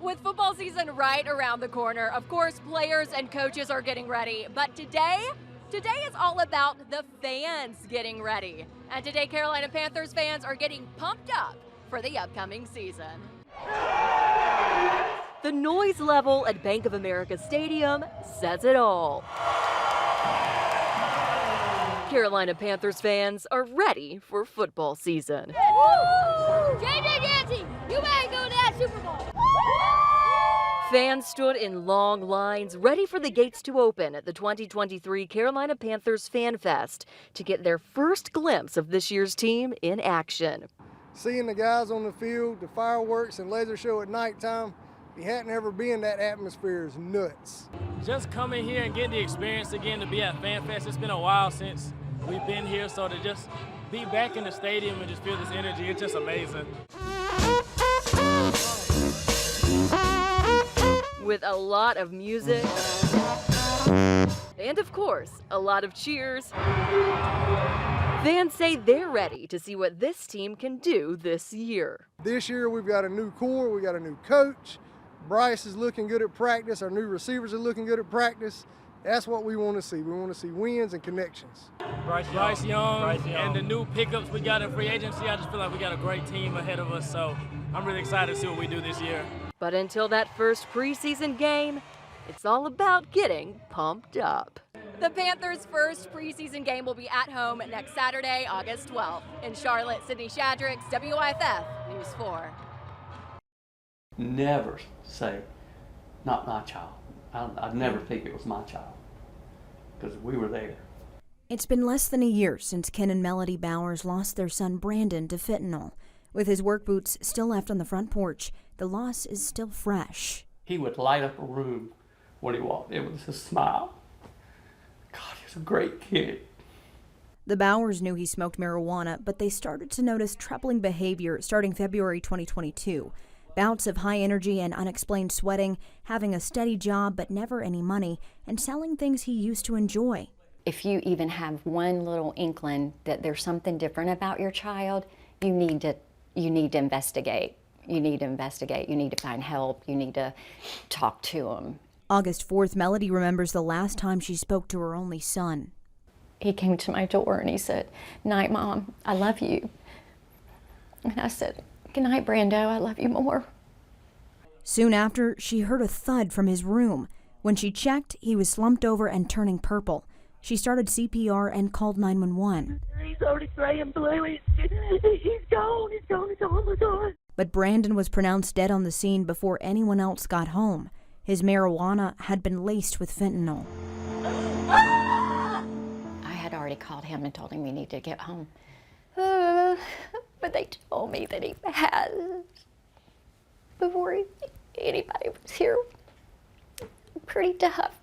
With football season right around the corner, of course, players and coaches are getting ready. But today is all about the fans getting ready. And today, Carolina Panthers fans are getting pumped up for the upcoming season. The noise level at Bank of America Stadium says it all. Carolina Panthers fans are ready for football season. JJ Yancey, you may go to that Super Bowl. Fans stood in long lines ready for the gates to open at the 2023 Carolina Panthers Fan Fest to get their first glimpse of this year's team in action. Seeing the guys on the field, the fireworks and laser show at nighttime, if you hadn't ever been, that atmosphere is nuts. Just coming here and getting the experience again to be at Fan Fest, it's been a while since we've been here, so to just be back in the stadium and just feel this energy, it's just amazing. With a lot of music and, of course, a lot of cheers, fans say they're ready to see what this team can do this year. This year we've got a new core, we got a new coach. Bryce is looking good at practice, our new receivers are looking good at practice. That's what we want to see. We want to see wins and connections. Bryce Young and the new pickups we got in free agency, I just feel like we got a great team ahead of us, so I'm really excited to see what we do this year. But until that first preseason game, it's all about getting pumped up. The Panthers' first preseason game will be at home next Saturday, August 12th. In Charlotte, Sydney Shadrix, WIFF News 4. Never say, not my child. I'd never think it was my child, because we were there. It's been less than a year since Ken and Melody Bowers lost their son Brandon to fentanyl. With his work boots still left on the front porch, the loss is still fresh. He would light up a room when he walked in with his smile. God, he was a great kid. The Bowers knew he smoked marijuana, but they started to notice troubling behavior starting February 2022. Bouts of high energy and unexplained sweating, having a steady job but never any money, and selling things he used to enjoy. If you even have one little inkling that there's something different about your child, you need to investigate. You need to investigate. You need to find help. You need to talk to them. August 4th, Melody remembers the last time she spoke to her only son. He came to my door and he said, "Night, Mom, I love you." And I said, "Good night, Brando, I love you more." Soon after, she heard a thud from his room. When she checked, he was slumped over and turning purple. She started CPR and called 911. He's already gray and blue. He's gone. Oh my God. But Brandon was pronounced dead on the scene before anyone else got home. His marijuana had been laced with fentanyl. I had already called him and told him we need to get home. But they told me that he passed before anybody was here. Pretty tough.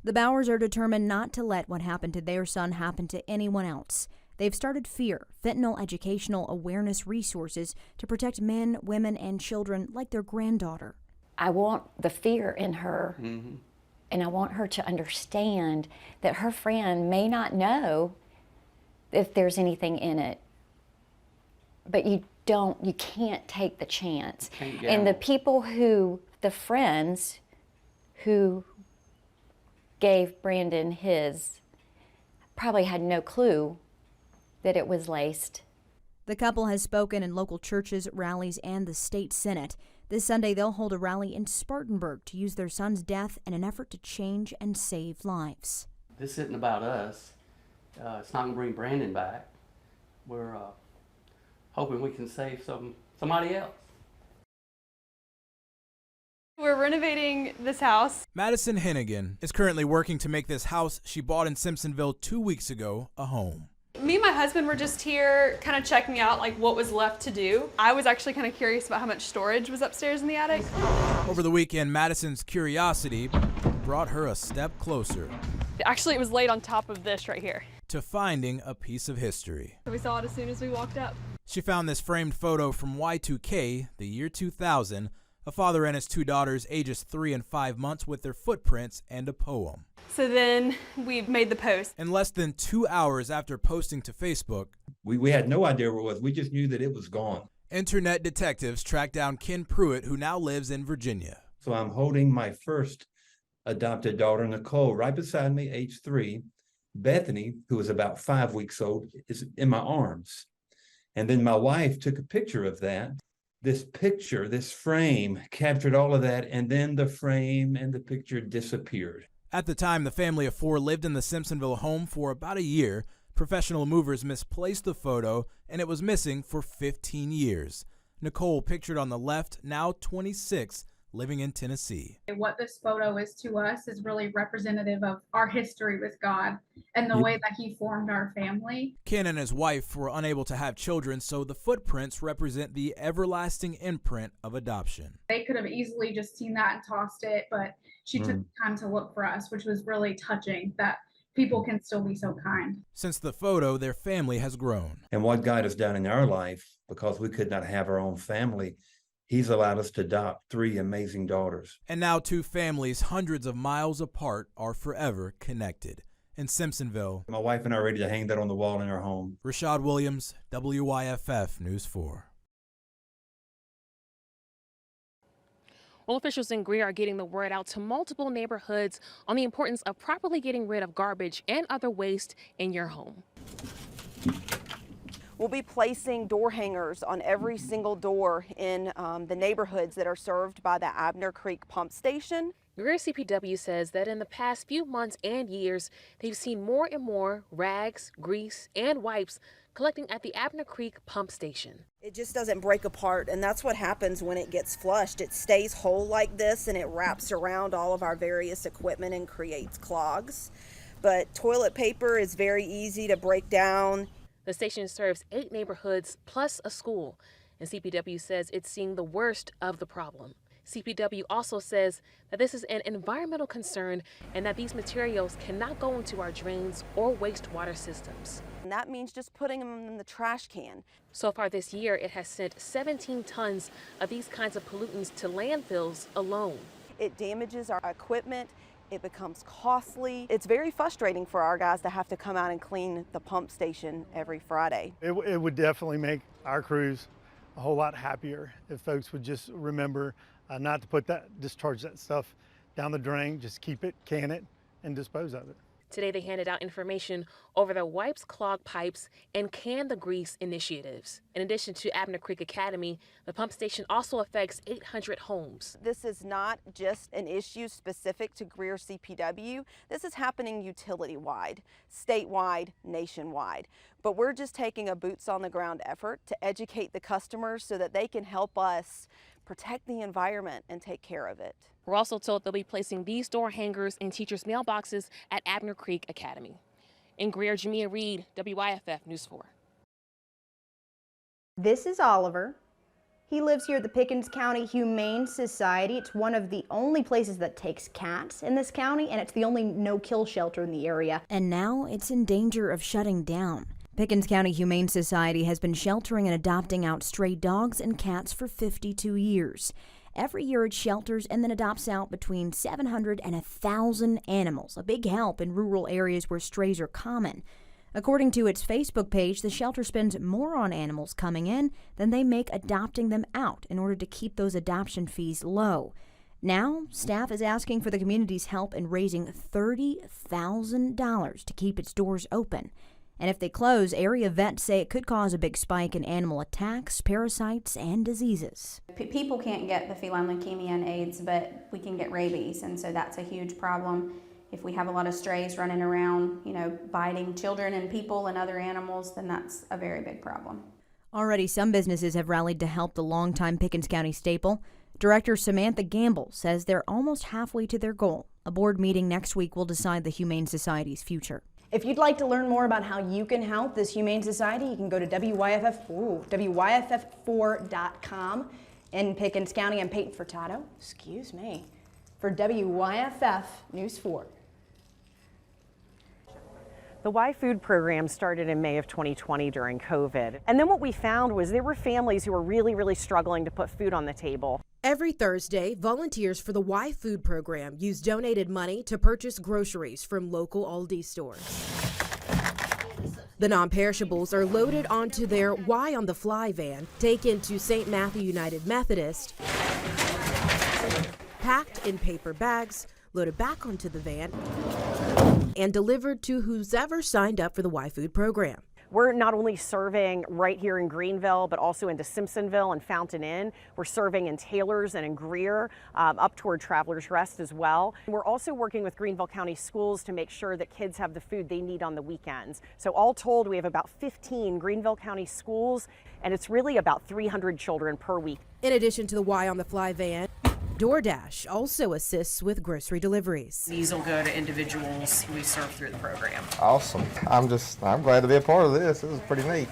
The Bowers are determined not to let what happened to their son happen to anyone else. They've started FEAR, fentanyl educational awareness resources to protect men, women, and children like their granddaughter. I want the fear in her, and I want her to understand that her friend may not know if there's anything in it. But you can't take the chance. And the friends who gave Brandon his, probably had no clue that it was laced. The couple has spoken in local churches, rallies, and the state senate. This Sunday, they'll hold a rally in Spartanburg to use their son's death in an effort to change and save lives. This isn't about us. It's not going to bring Brandon back. We're hoping we can save somebody else. We're renovating this house. Madison Hennigan is currently working to make this house she bought in Simpsonville 2 weeks ago a home. Me and my husband were just here kind of checking out like what was left to do. I was actually kind of curious about how much storage was upstairs in the attic. Over the weekend, Madison's curiosity brought her a step closer. Actually, it was laid on top of this right here. To finding a piece of history. So we saw it as soon as we walked up. She found this framed photo from Y2K, the year 2000, a father and his two daughters, ages 3 and 5 months, with their footprints and a poem. So then we made the post. In less than 2 hours after posting to Facebook, we had no idea where it was. We just knew that it was gone. Internet detectives tracked down Ken Pruitt, who now lives in Virginia. So I'm holding my first adopted daughter, Nicole, right beside me, age 3. Bethany, who is about 5 weeks old, is in my arms. And then my wife took a picture of that. This picture, this frame, captured all of that, and then the frame and the picture disappeared. At the time, the family of 4 lived in the Simpsonville home for about a year. Professional movers misplaced the photo, and it was missing for 15 years. Nicole, pictured on the left, now 26, living in Tennessee. What this photo is to us is really representative of our history with God and the way that He formed our family. Ken and his wife were unable to have children, so the footprints represent the everlasting imprint of adoption. They could have easily just seen that and tossed it, but she took time to look for us, which was really touching that people can still be so kind. Since the photo, their family has grown. And what God has done in our life, because we could not have our own family, He's allowed us to adopt 3 amazing daughters. And now 2 families hundreds of miles apart are forever connected. In Simpsonville, My wife and I are ready to hang that on the wall in our home. Rashad Williams, WYFF News 4. Well, officials in Greer are getting the word out to multiple neighborhoods on the importance of properly getting rid of garbage and other waste in your home. We'll be placing door hangers on every single door in the neighborhoods that are served by the Abner Creek Pump Station. Greer CPW says that in the past few months and years, they've seen more and more rags, grease, and wipes collecting at the Abner Creek Pump Station. It just doesn't break apart, and that's what happens when it gets flushed. It stays whole like this, and it wraps around all of our various equipment and creates clogs. But toilet paper is very easy to break down. The station serves 8 neighborhoods plus a school, and CPW says it's seeing the worst of the problem. CPW also says that this is an environmental concern and that these materials cannot go into our drains or wastewater systems. And that means just putting them in the trash can. So far this year, it has sent 17 tons of these kinds of pollutants to landfills alone. It damages our equipment. It becomes costly. It's very frustrating for our guys to have to come out and clean the pump station every Friday. It would definitely make our crews a whole lot happier if folks would just remember not to discharge that stuff down the drain, just keep it, can it, and dispose of it. Today they handed out information over the Wipes Clog Pipes and Can the Grease initiatives. In addition to Abner Creek Academy, the pump station also affects 800 homes. This is not just an issue specific to Greer CPW. This is happening utility-wide, statewide, nationwide. But we're just taking a boots-on-the-ground effort to educate the customers so that they can help us protect the environment and take care of it. We're also told they'll be placing these door hangers in teachers' mailboxes at Abner Creek Academy. In Greer, Jamia Reed, WYFF News 4. This is Oliver. He lives here at the Pickens County Humane Society. It's one of the only places that takes cats in this county, and it's the only no-kill shelter in the area. And now it's in danger of shutting down. Pickens County Humane Society has been sheltering and adopting out stray dogs and cats for 52 years. Every year it shelters and then adopts out between 700 and 1,000 animals, a big help in rural areas where strays are common. According to its Facebook page, the shelter spends more on animals coming in than they make adopting them out in order to keep those adoption fees low. Now, staff is asking for the community's help in raising $30,000 to keep its doors open. And if they close, area vets say it could cause a big spike in animal attacks, parasites, and diseases. People can't get the feline leukemia and AIDS, but we can get rabies, and so that's a huge problem. If we have a lot of strays running around, biting children and people and other animals, then that's a very big problem. Already some businesses have rallied to help the longtime Pickens County staple. Director Samantha Gamble says they're almost halfway to their goal. A board meeting next week will decide the Humane Society's future. If you'd like to learn more about how you can help this Humane Society, you can go to WYFF4.com. In Pickens County, I'm Peyton Furtado, for WYFF News 4. The Y Food program started in May of 2020 during COVID. And then what we found was there were families who were really struggling to put food on the table. Every Thursday, volunteers for the Y Food program use donated money to purchase groceries from local Aldi stores. The non-perishables are loaded onto their Y on the Fly van, taken to St. Matthew United Methodist, packed in paper bags, loaded back onto the van, and delivered to who's ever signed up for the Y Food program. We're not only serving right here in Greenville, but also into Simpsonville and Fountain Inn. We're serving in Taylors and in Greer, up toward Travelers Rest as well. We're also working with Greenville County Schools to make sure that kids have the food they need on the weekends. So all told, we have about 15 Greenville County schools, and it's really about 300 children per week. In addition to the Y on the Fly van, DoorDash also assists with grocery deliveries. These will go to individuals we serve through the program. Awesome. I'm glad to be a part of this. This is pretty neat.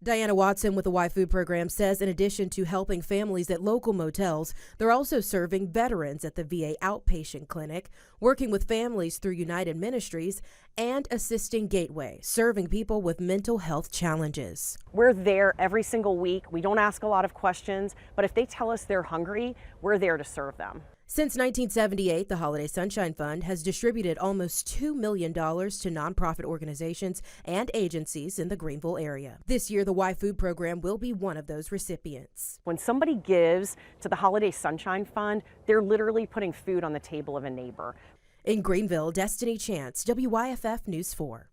Diana Watson with the Y Food program says in addition to helping families at local motels, they're also serving veterans at the VA outpatient clinic, working with families through United Ministries, and assisting Gateway, serving people with mental health challenges. We're there every single week. We don't ask a lot of questions, but if they tell us they're hungry, we're there to serve them. Since 1978, the Holiday Sunshine Fund has distributed almost $2 million to nonprofit organizations and agencies in the Greenville area. This year, the Y Food program will be one of those recipients. When somebody gives to the Holiday Sunshine Fund, they're literally putting food on the table of a neighbor. In Greenville, Destiny Chance, WYFF News 4.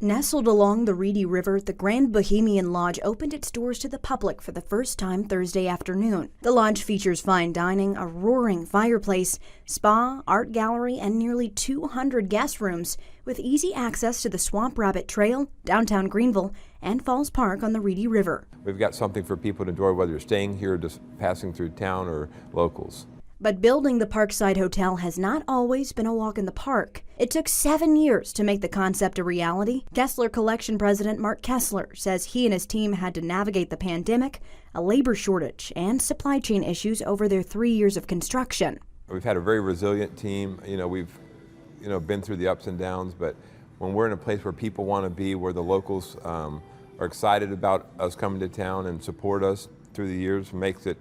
Nestled along the Reedy River, the Grand Bohemian Lodge opened its doors to the public for the first time Thursday afternoon. The lodge features fine dining, a roaring fireplace, spa, art gallery, and nearly 200 guest rooms, with easy access to the Swamp Rabbit Trail, downtown Greenville, and Falls Park on the Reedy River. We've got something for people to enjoy, whether you're staying here, just passing through town, or locals. But building the Parkside Hotel has not always been a walk in the park. It took 7 years to make the concept a reality. Kessler Collection President Mark Kessler says he and his team had to navigate the pandemic, a labor shortage, and supply chain issues over their 3 years of construction. We've had a very resilient team. We've been through the ups and downs, but when we're in a place where people want to be, where the locals are excited about us coming to town and support us through the years, makes it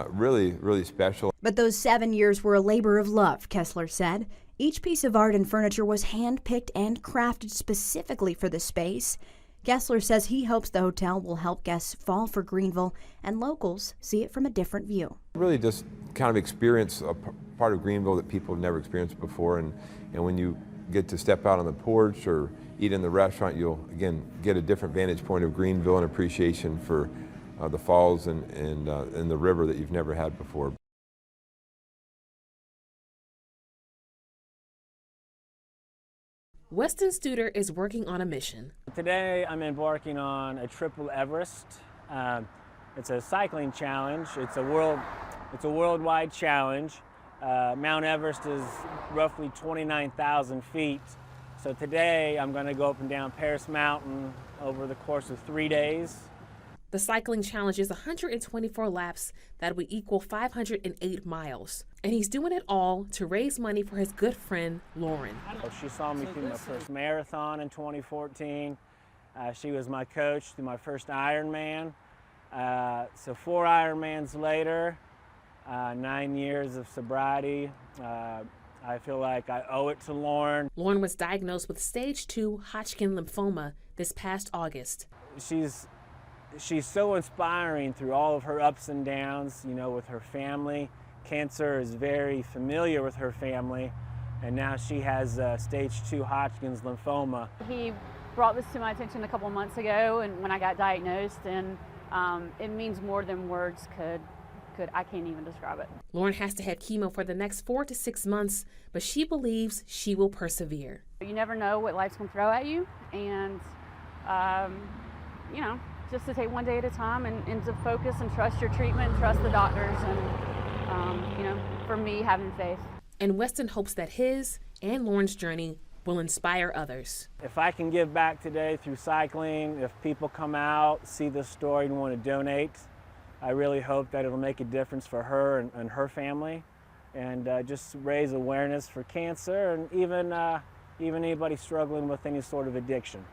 really, really special. But those 7 years were a labor of love, Kessler said. Each piece of art and furniture was hand-picked and crafted specifically for the space. Kessler says he hopes the hotel will help guests fall for Greenville and locals see it from a different view. Really just kind of experience a part of Greenville that people have never experienced before, and when you get to step out on the porch or eat in the restaurant, you'll again get a different vantage point of Greenville and appreciation for the falls and the river that you've never had before. Weston Studer is working on a mission. Today I'm embarking on a Triple Everest. It's a cycling challenge. It's a worldwide challenge. Mount Everest is roughly 29,000 feet. So today I'm going to go up and down Paris Mountain over the course of 3 days. The cycling challenge is 124 laps that would equal 508 miles. And he's doing it all to raise money for his good friend, Lauren. She saw me through my first marathon in 2014. She was my coach through my first Ironman. So 4 Ironmans later, 9 years of sobriety. I feel like I owe it to Lauren. Lauren was diagnosed with stage 2 Hodgkin lymphoma this past August. She's so inspiring through all of her ups and downs, with her family. Cancer is very familiar with her family, and now she has stage 2 Hodgkin's lymphoma. He brought this to my attention a couple months ago, and when I got diagnosed, and it means more than words could. I can't even describe it. Lauren has to have chemo for the next 4 to 6 months, but she believes she will persevere. You never know what life's going to throw at you, and just to take one day at a time and to focus and trust your treatment, trust the doctors, and for me, having faith. And Weston hopes that his and Lauren's journey will inspire others. If I can give back today through cycling, if people come out, see this story and want to donate, I really hope that it'll make a difference for her and her family, and just raise awareness for cancer and even anybody struggling with any sort of addiction.